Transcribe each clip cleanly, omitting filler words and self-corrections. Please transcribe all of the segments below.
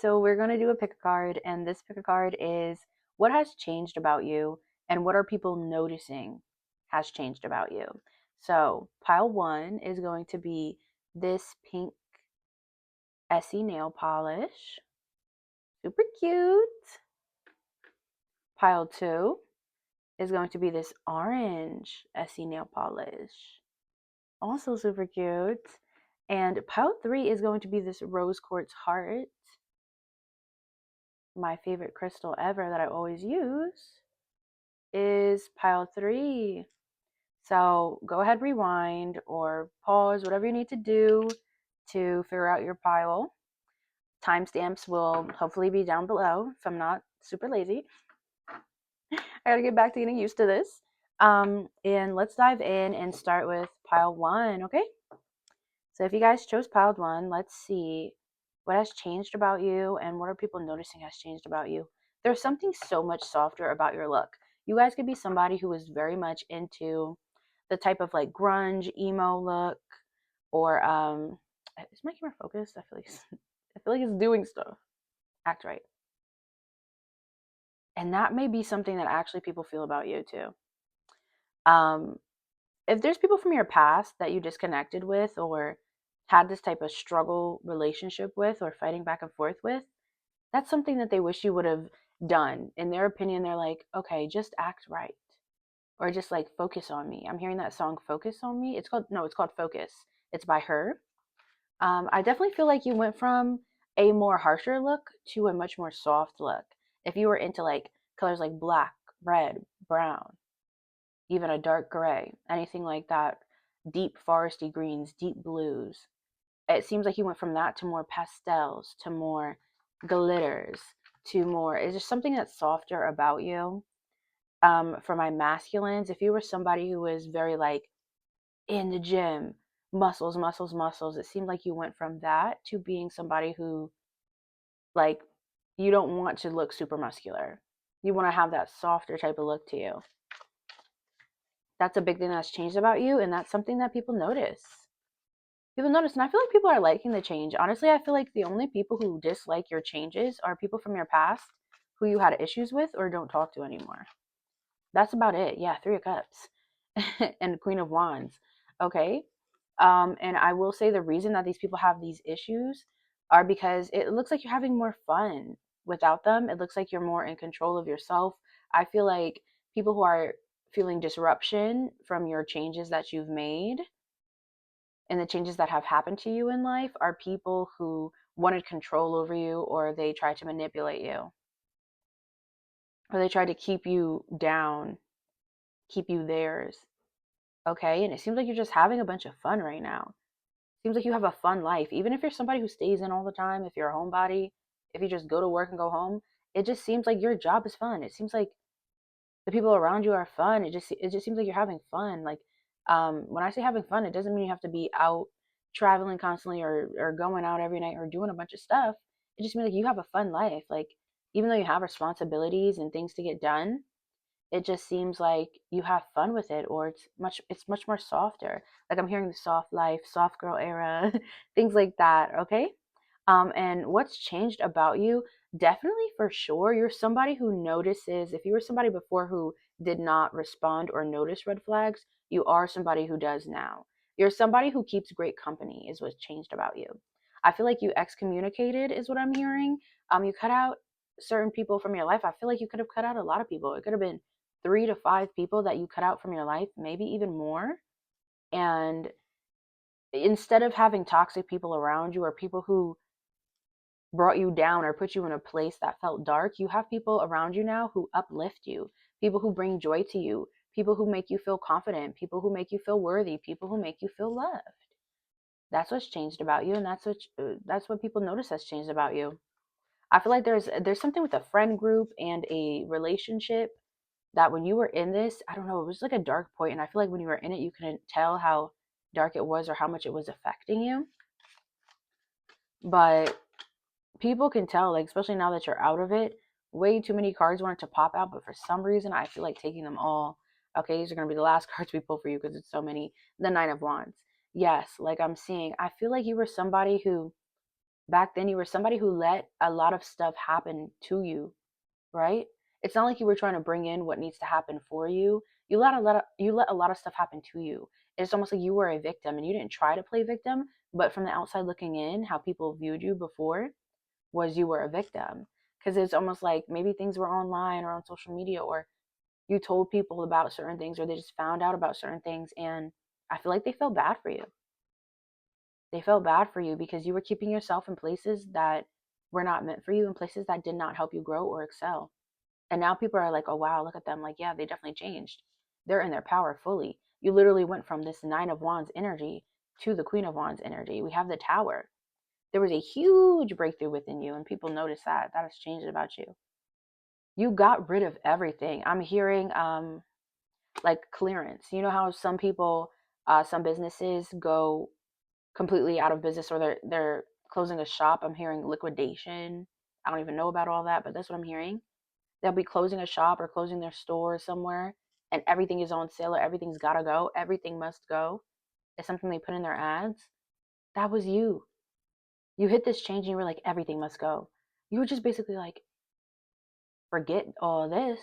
So we're going to do a pick a card, and this pick a card is what has changed about you and what are people noticing has changed about you. So pile one is going to be this pink Essie nail polish. Super cute. Pile two is going to be this orange Essie nail polish. Also super cute. And pile three is going to be this rose quartz heart, my favorite crystal ever that I always use. Is pile three. So go ahead, rewind or pause, whatever you need to do to figure out your pile. Timestamps will hopefully be down below if I'm not super lazy. I gotta get back to getting used to this. And let's dive in and start with pile one, okay? So if you guys chose pile one, let's see what has changed about you and what are people noticing has changed about you. There's something so much softer about your look. You guys could be somebody who is very much into the type of like grunge emo look, or is my camera focused? I feel like it's doing stuff. Act right. And that may be something that actually people feel about you too. Um, if there's people from your past that you disconnected with or had this type of struggle relationship with or fighting back and forth with, that's something that they wish you would have done. In their opinion, they're like, okay, just act right. Or just like focus on me. I'm hearing that song Focus on Me. It's called Focus. It's by her. I definitely feel like you went from a more harsher look to a much more soft look. If you were into like colors like black, red, brown, even a dark gray, anything like that, deep foresty greens, deep blues, it seems like you went from that to more pastels, to more glitters, to more, it's just something that's softer about you. For my masculines, if you were somebody who was very like in the gym, muscles, muscles, muscles, it seemed like you went from that to being somebody who, like, you don't want to look super muscular. You want to have that softer type of look to you. That's a big thing that's changed about you, and that's something that people notice. People notice, and I feel like people are liking the change. Honestly, I feel like the only people who dislike your changes are people from your past who you had issues with or don't talk to anymore. That's about it. Yeah, Three of Cups and Queen of Wands. Okay. And I will say the reason that these people have these issues are because it looks like you're having more fun without them. It looks like you're more in control of yourself. I feel like people who are feeling disruption from your changes that you've made and the changes that have happened to you in life are people who wanted control over you, or they tried to manipulate you, or they tried to keep you down, keep you theirs. Okay. And it seems like you're just having a bunch of fun right now. Seems like you have a fun life. Even if you're somebody who stays in all the time, if you're a homebody, if you just go to work and go home, it just seems like your job is fun. It seems like the people around you are fun. It just seems like you're having fun. Like, when I say having fun, it doesn't mean you have to be out traveling constantly, or going out every night or doing a bunch of stuff. It just means like you have a fun life. Like, even though you have responsibilities and things to get done, it just seems like you have fun with it, or it's much more softer. Like, I'm hearing the soft life, soft girl era, things like that. Okay. And what's changed about you? Definitely, for sure, you're somebody who notices. If you were somebody before who did not respond or notice red flags, you are somebody who does now. You're somebody who keeps great company, is what's changed about you. I feel like you excommunicated, is what I'm hearing. You cut out certain people from your life. I feel like you could have cut out a lot of people. It could have been 3 to 5 people that you cut out from your life, maybe even more. And instead of having toxic people around you, or people who brought you down or put you in a place that felt dark, you have people around you now who uplift you, people who bring joy to you, people who make you feel confident, people who make you feel worthy, people who make you feel loved. That's what's changed about you, and that's what people notice has changed about you. I feel like there's something with a friend group and a relationship that when you were in this, I don't know, it was like a dark point, and I feel like when you were in it, you couldn't tell how dark it was or how much it was affecting you. But people can tell, like, especially now that you're out of it. Way too many cards wanted to pop out, but for some reason I feel like taking them all. Okay, these are going to be the last cards we pull for you because it's so many. The Nine of Wands. Yes, like I'm seeing, I feel like you were somebody who Back then, you were somebody who let a lot of stuff happen to you, right? It's not like you were trying to bring in what needs to happen for you. You let a lot of stuff happen to you. It's almost like you were a victim and you didn't try to play victim, but from the outside looking in, how people viewed you before was you were a victim. Because it's almost like maybe things were online or on social media, or you told people about certain things, or they just found out about certain things, and I feel like they felt bad for you. They felt bad for you because you were keeping yourself in places that were not meant for you, in places that did not help you grow or excel. And now people are like, oh, wow, look at them. Like, yeah, they definitely changed. They're in their power fully. You literally went from this Nine of Wands energy to the Queen of Wands energy. We have the Tower. There was a huge breakthrough within you, and people noticed that. That has changed about you. You got rid of everything. I'm hearing like clearance. You know how some people, some businesses go completely out of business, or they're closing a shop. I'm hearing liquidation. I don't even know about all that, but that's what I'm hearing. They'll be closing a shop or closing their store somewhere, and everything is on sale, or everything's gotta go. Everything must go. It's something they put in their ads. That was you. You hit this change and you were like, everything must go. You were just basically like, forget all this.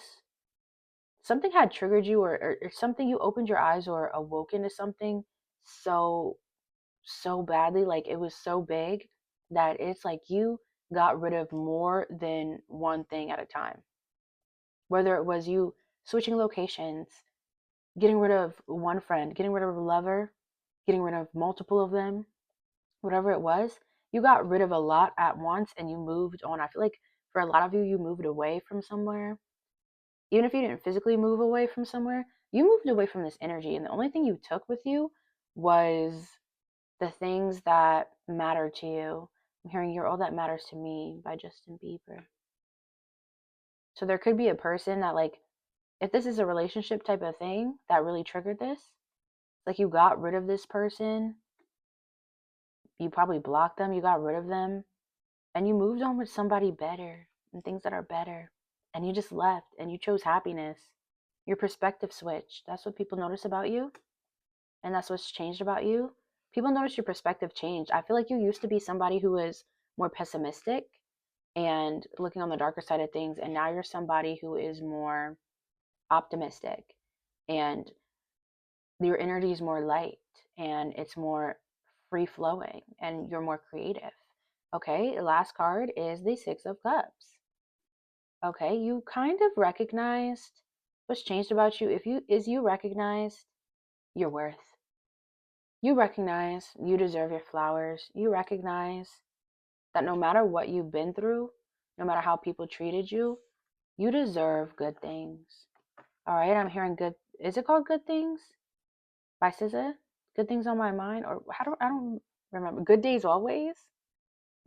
Something had triggered you, or something, you opened your eyes or awoken to something so so badly, like it was so big that it's like you got rid of more than one thing at a time. Whether it was you switching locations, getting rid of one friend, getting rid of a lover, getting rid of multiple of them, whatever it was, you got rid of a lot at once and you moved on. I feel like for a lot of you, you moved away from somewhere. Even if you didn't physically move away from somewhere, you moved away from this energy. And the only thing you took with you was the things that matter to you. I'm hearing You're All That Matters to Me by Justin Bieber. So there could be a person that, like, if this is a relationship type of thing that really triggered this, like you got rid of this person, you probably blocked them, you got rid of them, and you moved on with somebody better and things that are better. And you just left and you chose happiness. Your perspective switched. That's what people notice about you. And that's what's changed about you. People notice your perspective changed. I feel like you used to be somebody who was more pessimistic and looking on the darker side of things, and now you're somebody who is more optimistic, and your energy is more light and it's more free flowing and you're more creative. Okay, the last card is the Six of Cups. Okay, you kind of recognized what's changed about you. If you is you recognized your worth. You recognize you deserve your flowers. You recognize that no matter what you've been through, no matter how people treated you, you deserve good things. All right, I'm hearing good. Is it called Good Things by SZA? Good Things on My Mind, or I don't remember. Good Days Always.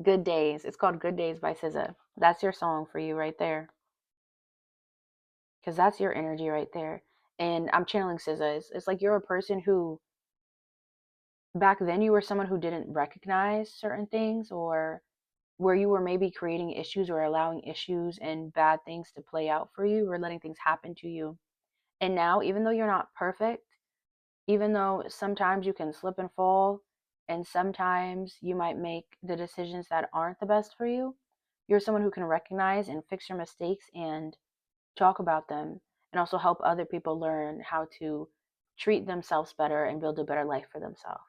Good Days. It's called Good Days by SZA. That's your song for you right there, because that's your energy right there. And I'm channeling SZA. It's like you're a person who back then you were someone who didn't recognize certain things, or where you were maybe creating issues or allowing issues and bad things to play out for you, or letting things happen to you. And now, even though you're not perfect, even though sometimes you can slip and fall, and sometimes you might make the decisions that aren't the best for you, you're someone who can recognize and fix your mistakes and talk about them, and also help other people learn how to treat themselves better and build a better life for themselves.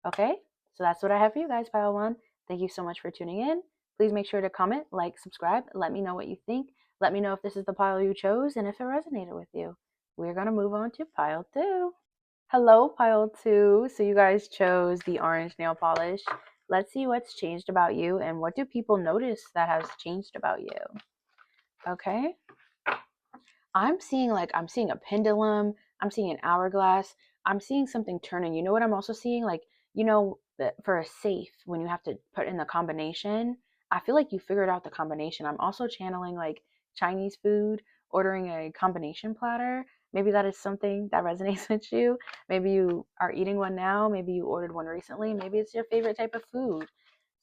Okay, so that's what I have for you guys, pile one. Thank you so much for tuning in. Please make sure to comment, like, subscribe. Let me know what you think. Let me know if this is the pile you chose and if it resonated with you. We're going to move on to pile two. Hello, pile two. So you guys chose the orange nail polish. Let's see what's changed about you and what do people notice that has changed about you. Okay. I'm seeing a pendulum, I'm seeing an hourglass, I'm seeing something turning. You know what I'm also seeing? Like, for a safe, when you have to put in the combination, I feel like you figured out the combination. I'm also channeling like Chinese food, ordering a combination platter. Maybe that is something that resonates with you. Maybe you are eating one now. Maybe you ordered one recently. Maybe it's your favorite type of food,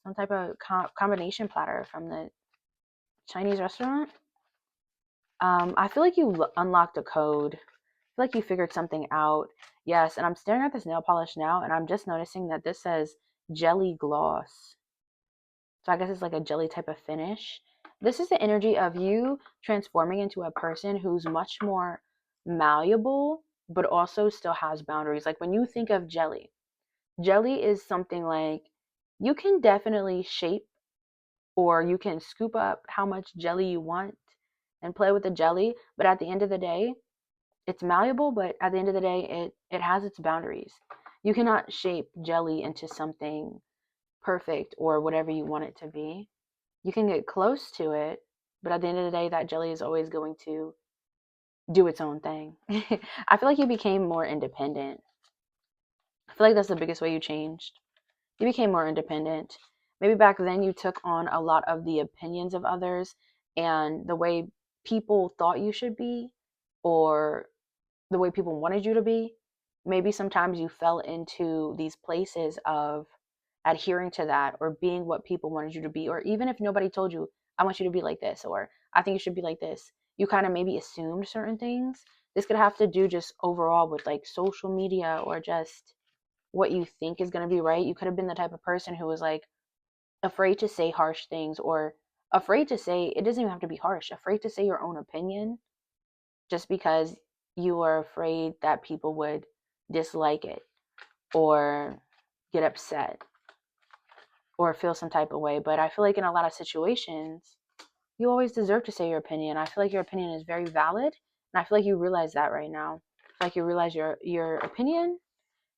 some type of combination platter from the Chinese restaurant. I feel like you unlocked a code. I feel like you figured something out. Yes, and I'm staring at this nail polish now, and I'm just noticing that this says jelly gloss. So I guess it's like a jelly type of finish. This is the energy of you transforming into a person who's much more malleable, but also still has boundaries. Like when you think of jelly, jelly is something like you can definitely shape, or you can scoop up how much jelly you want and play with the jelly. But at the end of the day, it's malleable, but at the end of the day, it has its boundaries. You cannot shape jelly into something perfect or whatever you want it to be. You can get close to it, but at the end of the day, that jelly is always going to do its own thing. I feel like you became more independent. I feel like that's the biggest way you changed. You became more independent. Maybe back then you took on a lot of the opinions of others and the way people thought you should be, or the way people wanted you to be. Maybe sometimes you fell into these places of adhering to that, or being what people wanted you to be, or even if nobody told you, I want you to be like this, or I think you should be like this, you kind of maybe assumed certain things. This could have to do just overall with like social media, or just what you think is going to be right. You could have been the type of person who was like afraid to say harsh things, or afraid to say, it doesn't even have to be harsh, afraid to say your own opinion, just because you are afraid that people would dislike it, or get upset, or feel some type of way. But I feel like in a lot of situations, you always deserve to say your opinion. I feel like your opinion is very valid, and I feel like you realize that right now. I feel like you realize your opinion,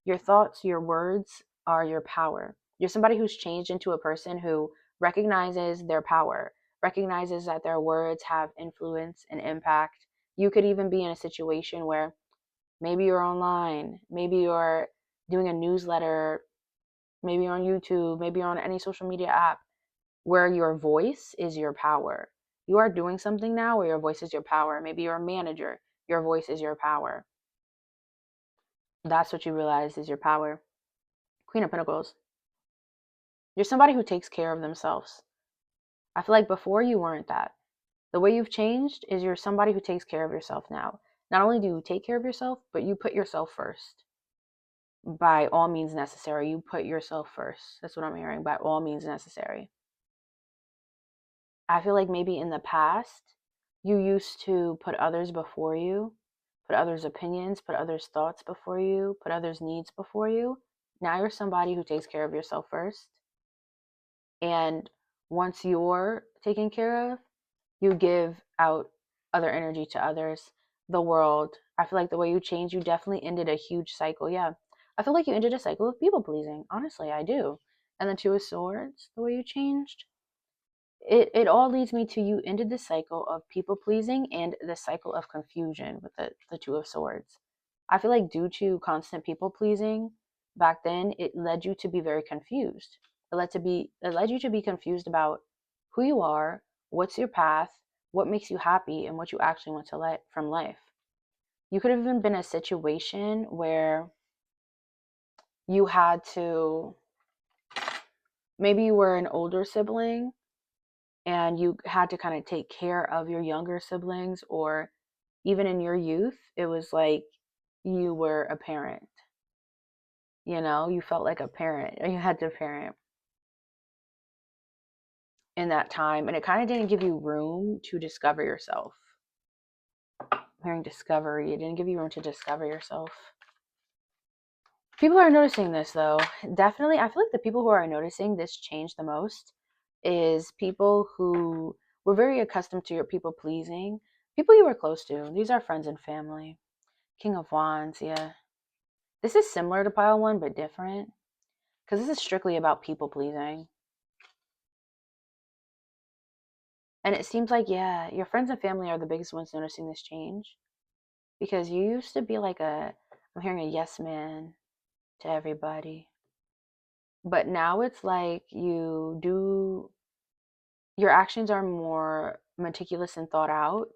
your thoughts, your words are your power. You're somebody who's changed into a person who recognizes their power, recognizes that their words have influence and impact. You could even be in a situation where maybe you're online, maybe you're doing a newsletter, maybe you're on YouTube, maybe you're on any social media app, where your voice is your power. You are doing something now where your voice is your power. Maybe you're a manager, your voice is your power. That's what you realize is your power. Queen of Pentacles. You're somebody who takes care of themselves. I feel like before you weren't that. The way you've changed is you're somebody who takes care of yourself now. Not only do you take care of yourself, but you put yourself first. By all means necessary, you put yourself first. That's what I'm hearing. By all means necessary. I feel like maybe in the past, you used to put others before you, put others' opinions, put others' thoughts before you, put others' needs before you. Now you're somebody who takes care of yourself first. And once you're taken care of, you give out other energy to others, the world. I feel like the way you change, you definitely ended a huge cycle. Yeah. I feel like you ended a cycle of people pleasing. Honestly, I do. And the Two of Swords, the way you changed, it all leads me to you ended the cycle of people pleasing and the cycle of confusion with the Two of Swords. I feel like due to constant people pleasing back then, it led you to be very confused. It led you to be confused about who you are, what's your path, what makes you happy, and what you actually want to let from life. You could have even been in a situation where you had to, maybe you were an older sibling and you had to kind of take care of your younger siblings, or even in your youth, it was like you were a parent. You felt like a parent, or you had to parent in that time, and it kind of didn't give you room to discover yourself. I'm hearing discovery. It didn't give you room to discover yourself. People are noticing this though. Definitely, I feel like the people who are noticing this change the most is people who were very accustomed to your people pleasing, people you were close to. These are friends and family. King of Wands, yeah. This is similar to pile one, but different, because this is strictly about people pleasing. And it seems like, yeah, your friends and family are the biggest ones noticing this change, because you used to be like I'm hearing a yes man to everybody. But now it's like your actions are more meticulous and thought out.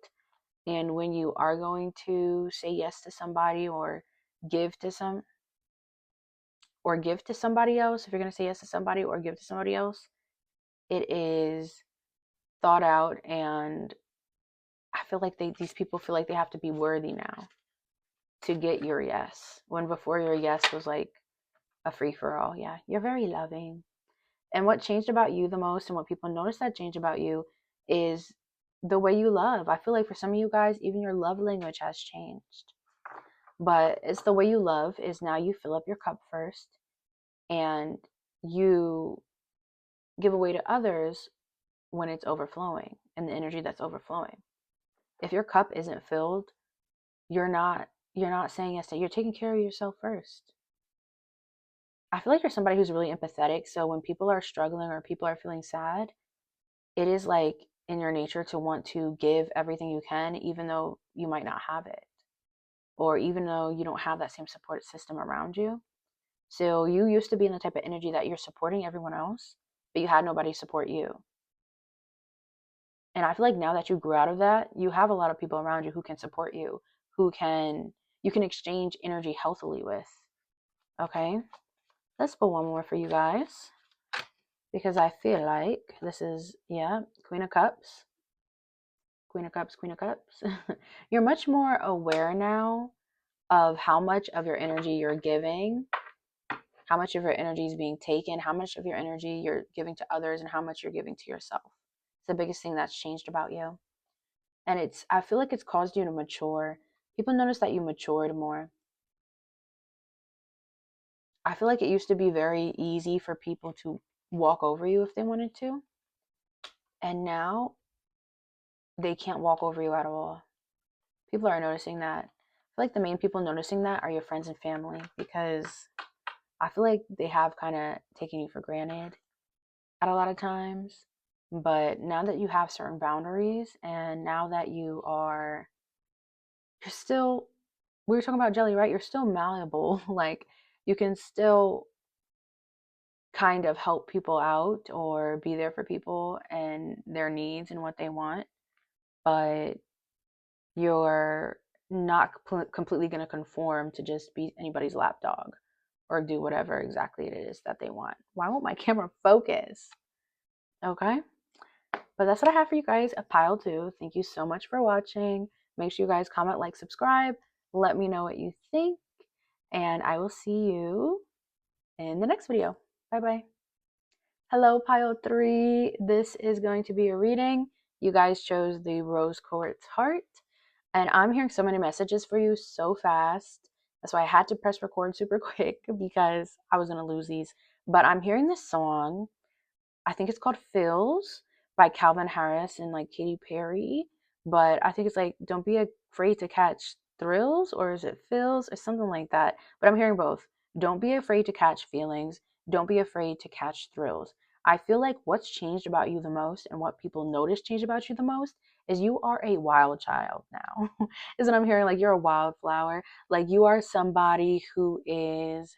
And when you are going to say yes to somebody, or give to somebody else, if you're going to say yes to somebody or give to somebody else, it is thought out. And I feel like these people feel like they have to be worthy now to get your yes, when before your yes was like a free for all. Yeah, you're very loving. And what changed about you the most, and what people notice that change about you, is the way you love. I feel like for some of you guys, even your love language has changed. But it's the way you love is now you fill up your cup first and you give away to others when it's overflowing and the energy that's overflowing. If your cup isn't filled, you're not saying yes to, you're taking care of yourself first. I feel like you're somebody who's really empathetic. So when people are struggling or people are feeling sad, it is like in your nature to want to give everything you can, even though you might not have it, or even though you don't have that same support system around you. So you used to be in the type of energy that you're supporting everyone else, but you had nobody support you. And I feel like now that you grew out of that, you have a lot of people around you who can support you, you can exchange energy healthily with. Okay? Let's pull one more for you guys, because I feel like this is, yeah, Queen of Cups. Queen of Cups, Queen of Cups. You're much more aware now of how much of your energy you're giving, how much of your energy is being taken, how much of your energy you're giving to others, and how much you're giving to yourself. It's the biggest thing that's changed about you. And I feel like it's caused you to mature. People notice that you matured more. I feel like it used to be very easy for people to walk over you if they wanted to. And now they can't walk over you at all. People are noticing that. I feel like the main people noticing that are your friends and family, because I feel like they have kind of taken you for granted at a lot of times. But now that you have certain boundaries, and now that you're still, we were talking about jelly, right? You're still malleable. Like you can still kind of help people out or be there for people and their needs and what they want, but you're not completely going to conform to just be anybody's lapdog or do whatever exactly it is that they want. Why won't my camera focus? Okay. But that's what I have for you guys, a pile two. Thank you so much for watching. Make sure you guys comment, like, subscribe. Let me know what you think. And I will see you in the next video. Bye-bye. Hello, pile three. This is going to be a reading. You guys chose the rose quartz heart. And I'm hearing so many messages for you so fast. That's why I had to press record super quick, because I was going to lose these. But I'm hearing this song. I think it's called Feels by Calvin Harris and like Katy Perry. But I think it's like, don't be afraid to catch thrills, or is it feels or something like that? But I'm hearing both. Don't be afraid to catch feelings. Don't be afraid to catch thrills. I feel like what's changed about you the most, and what people notice changed about you the most, is you are a wild child now. Is what I'm hearing. Like you're a wildflower. Like you are somebody who is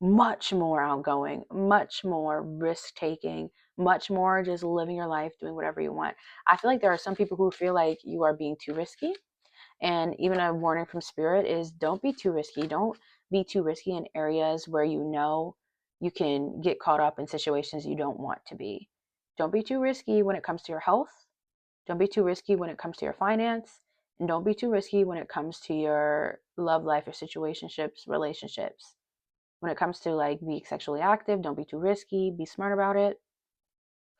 much more outgoing, much more risk taking, much more just living your life, doing whatever you want. I feel like there are some people who feel like you are being too risky. And even a warning from spirit is, don't be too risky. Don't be too risky in areas where you know you can get caught up in situations you don't want to be. Don't be too risky when it comes to your health. Don't be too risky when it comes to your finance. And don't be too risky when it comes to your love life or situationships, relationships. When it comes to like being sexually active, don't be too risky. Be smart about it.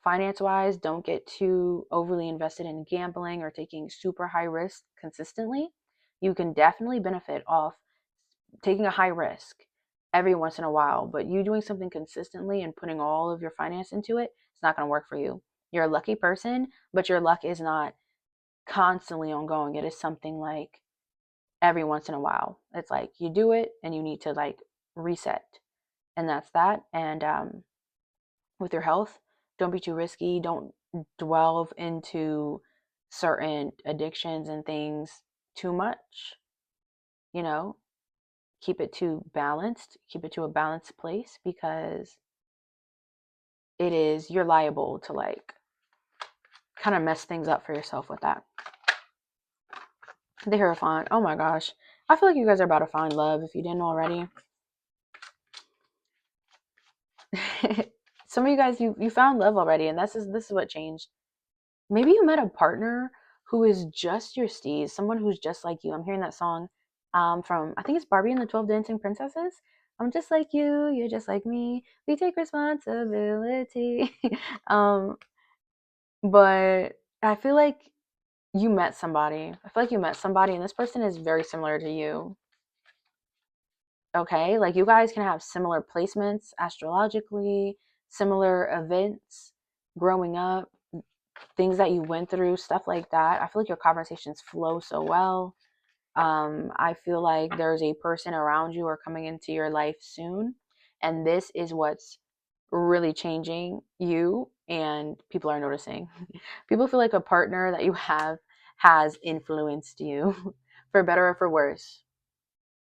Finance wise, don't get too overly invested in gambling or taking super high risk consistently. You can definitely benefit off taking a high risk every once in a while, but you doing something consistently and putting all of your finance into it, it's not going to work for you. You're a lucky person, but your luck is not constantly ongoing. It is something like every once in a while. It's like you do it and you need to like reset, and that's that. And with your health, don't be too risky. Don't delve into certain addictions and things too much. You know, keep it too balanced, keep it to a balanced place, because you're liable to like kind of mess things up for yourself with that. The Hierophant. Oh my gosh. I feel like you guys are about to find love if you didn't already. Some of you guys, you found love already, and this is what changed. Maybe you met a partner who is just your steez, someone who's just like you. I'm hearing that song from, I think it's Barbie and the 12 Dancing Princesses. I'm just like you're just like me. We take responsibility. um, but I feel like you met somebody. I feel like you met somebody, and this person is very similar to you. Okay, like you guys can have similar placements astrologically, similar events growing up, things that you went through, stuff like that. I feel like your conversations flow so well. I feel like there's a person around you or coming into your life soon, and this is what's really changing you, and people are noticing. People feel like a partner that you have has influenced you for better or for worse.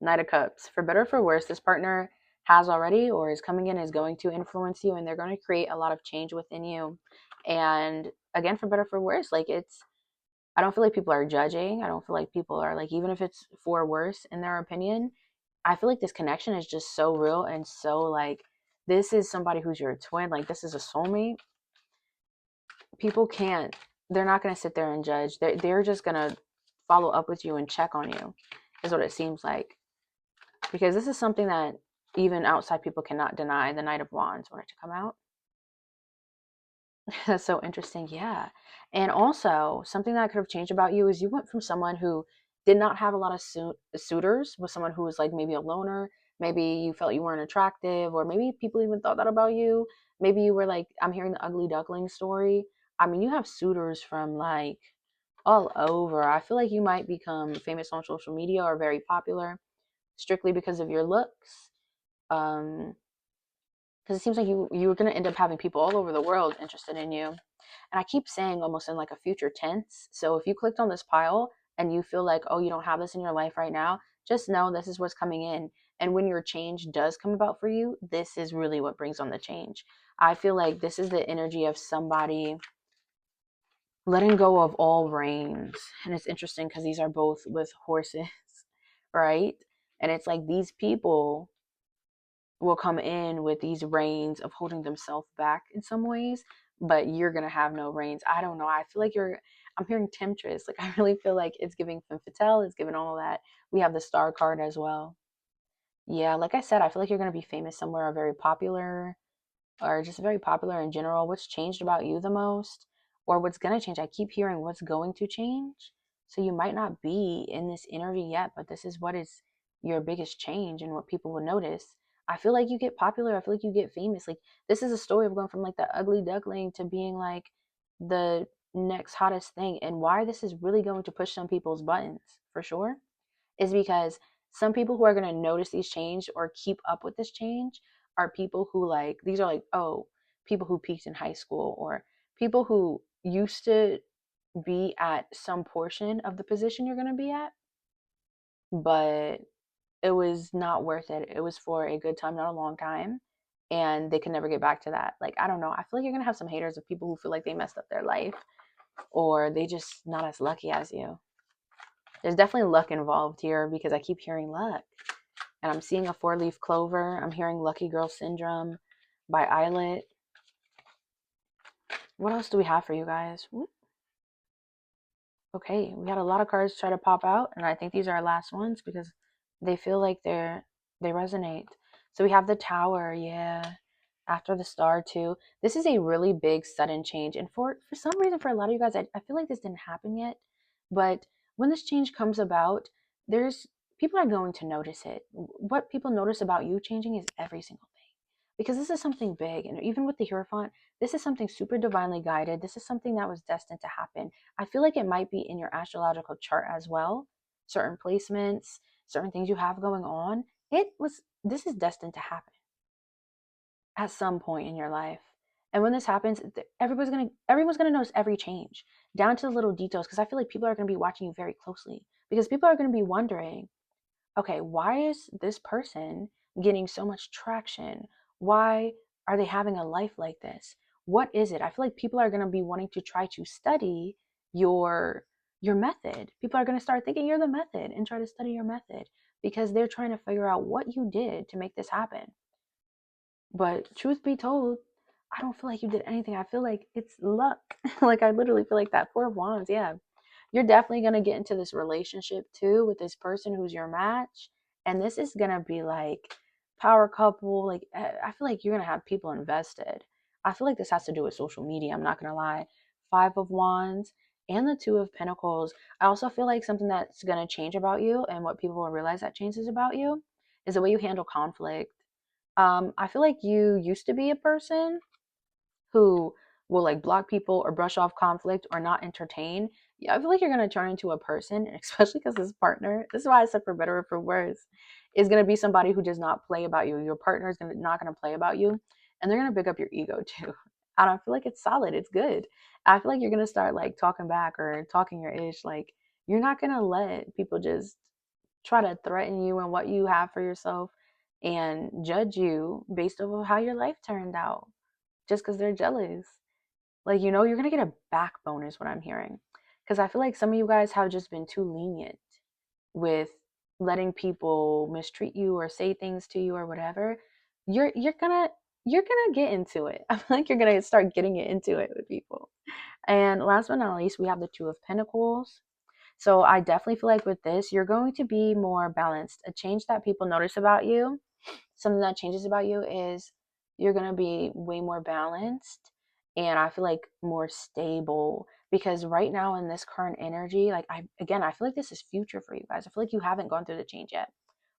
Knight of Cups. For better or for worse, this partner has already or is coming in is going to influence you, and they're going to create a lot of change within you. And again, for better or for worse, like I don't feel like people are judging. I don't feel like people are like, even if it's for worse in their opinion, I feel like this connection is just so real and so like, this is somebody who's your twin. Like, this is a soulmate. People can't, they're not going to sit there and judge. They're just going to follow up with you and check on you, is what it seems like. Because this is something that even outside people cannot deny. The Knight of Wands wanted to come out. That's so interesting. Yeah. And also, something that could have changed about you is you went from someone who did not have a lot of suitors with someone who was like maybe a loner. Maybe you felt you weren't attractive, or maybe people even thought that about you. Maybe you were like, I'm hearing the ugly duckling story. I mean, you have suitors from like all over. I feel like you might become famous on social media or very popular strictly because of your looks. Because it seems like you're going to end up having people all over the world interested in you. And I keep saying almost in like a future tense. So if you clicked on this pile and you feel like, oh, you don't have this in your life right now, just know this is what's coming in. And when your change does come about for you, this is really what brings on the change. I feel like this is the energy of somebody letting go of all reins. And it's interesting because these are both with horses, right? And it's like these people will come in with these reins of holding themselves back in some ways, but you're gonna have no reins. I don't know. I feel like I'm hearing temptress. Like I really feel like it's giving femme fatale, it's giving all of that. We have the star card as well. Yeah, like I said, I feel like you're gonna be famous somewhere or very popular or just very popular in general. What's changed about you the most, or what's going to change? I keep hearing what's going to change. So you might not be in this interview yet, but this is what is your biggest change and what people will notice. I feel like you get popular. I feel like you get famous. Like this is a story of going from like the ugly duckling to being like the next hottest thing. And why this is really going to push some people's buttons for sure is because some people who are going to notice these change or keep up with this change are people who like, these are like, oh, people who peaked in high school or people who used to be at some portion of the position you're going to be at, but it was not worth it. It was for a good time, not a long time. And they can never get back to that. Like, I don't know. I feel like you're going to have some haters of people who feel like they messed up their life or they just not as lucky as you. There's definitely luck involved here because I keep hearing luck. And I'm seeing a 4-leaf clover. I'm hearing Lucky Girl Syndrome by Eyelet. What else do we have for you guys? Okay, we had a lot of cards try to pop out, and I think these are our last ones because they feel like they resonate. So we have the Tower, yeah. After the Star too. This is a really big sudden change, and for some reason, for a lot of you guys, I feel like this didn't happen yet. But when this change comes about, there's people are going to notice it. What people notice about you changing is every single thing because this is something big. And even with the Hierophant, this is something super divinely guided. This is something that was destined to happen. I feel like it might be in your astrological chart as well. Certain placements, certain things you have going on. This is destined to happen at some point in your life. And when this happens, everyone's gonna notice every change, down to the little details, because I feel like people are gonna be watching you very closely. Because people are gonna be wondering, okay, why is this person getting so much traction? Why are they having a life like this? What is it? I feel like people are going to be wanting to try to study your method. People are going to start thinking you're the method and try to study your method because they're trying to figure out what you did to make this happen. But truth be told, I don't feel like you did anything. I feel like it's luck. Like I literally feel like that 4 of Wands. Yeah, you're definitely going to get into this relationship too with this person who's your match. And this is going to be like power couple. Like, I feel like you're going to have people invested. I feel like this has to do with social media. I'm not going to lie. Five of Wands and the Two of Pentacles. I also feel like something that's going to change about you and what people will realize that changes about you is the way you handle conflict. I feel like you used to be a person who will like block people or brush off conflict or not entertain. Yeah, I feel like you're going to turn into a person, especially because this partner, this is why I said for better or for worse, is going to be somebody who does not play about you. Your partner is not going to play about you, and they're going to pick up your ego too. And I feel like it's solid. It's good. I feel like you're going to start like talking back or talking your ish. Like, you're not going to let people just try to threaten you and what you have for yourself and judge you based on how your life turned out just because they're jealous. Like, you're going to get a backbone, is what I'm hearing. Because I feel like some of you guys have just been too lenient with letting people mistreat you or say things to you or whatever. You're gonna get into it. I feel like you're gonna start getting it into it with people. And last but not least, we have the Two of Pentacles. So I definitely feel like with this, you're going to be more balanced. A change that people notice about you, something that changes about you is you're going to be way more balanced, and I feel like more stable, because right now in this current energy, like, I feel like this is future for you guys. I feel like you haven't gone through the change yet.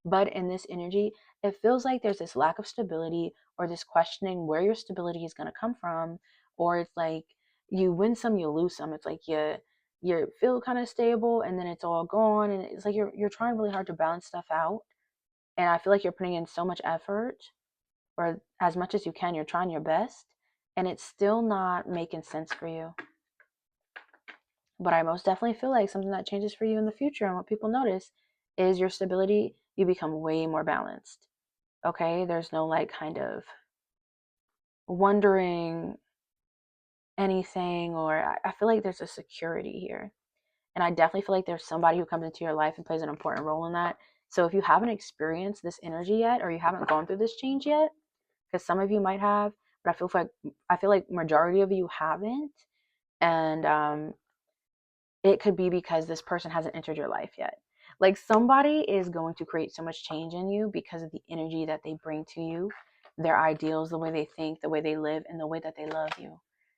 But in this energy, it feels like there's this lack of stability or this questioning where your stability is going to come from, or it's like you win some, you lose some. It's like you feel kind of stable and then it's all gone, and it's like you're trying really hard to balance stuff out, and I feel like you're putting in so much effort, or as much as you can, you're trying your best, and it's still not making sense for you. But I most definitely feel like something that changes for you in the future and what people notice is your stability. You become way more balanced. Okay? There's no like kind of wondering anything, or I feel like there's a security here. And I definitely feel like there's somebody who comes into your life and plays an important role in that. So if you haven't experienced this energy yet, or you haven't gone through this change yet, because some of you might have, but I feel like majority of you haven't, and it could be because this person hasn't entered your life yet. Like, somebody is going to create so much change in you because of the energy that they bring to you, their ideals, the way they think, the way they live, and the way that they love you.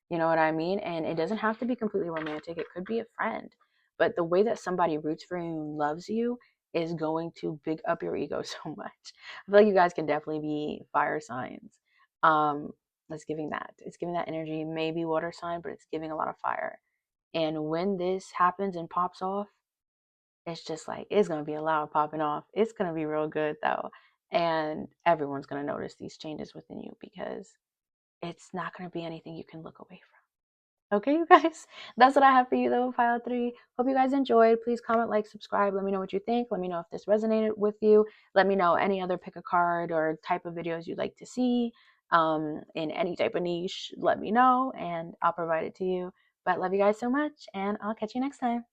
You know what I mean? And it doesn't have to be completely romantic. It could be a friend. But the way that somebody roots for you and loves you is going to big up your ego so much. I feel like you guys can definitely be fire signs. Um, it's giving that. It's giving that energy, maybe water sign, but it's giving a lot of fire. And when this happens and pops off, it's just like, it's going to be a loud popping off. It's going to be real good though. And everyone's going to notice these changes within you because it's not going to be anything you can look away from. Okay, you guys, that's what I have for you though, File 3. Hope you guys enjoyed. Please comment, like, subscribe. Let me know what you think. Let me know if this resonated with you. Let me know any other pick a card or type of videos you'd like to see in any type of niche. Let me know and I'll provide it to you. But love you guys so much, and I'll catch you next time.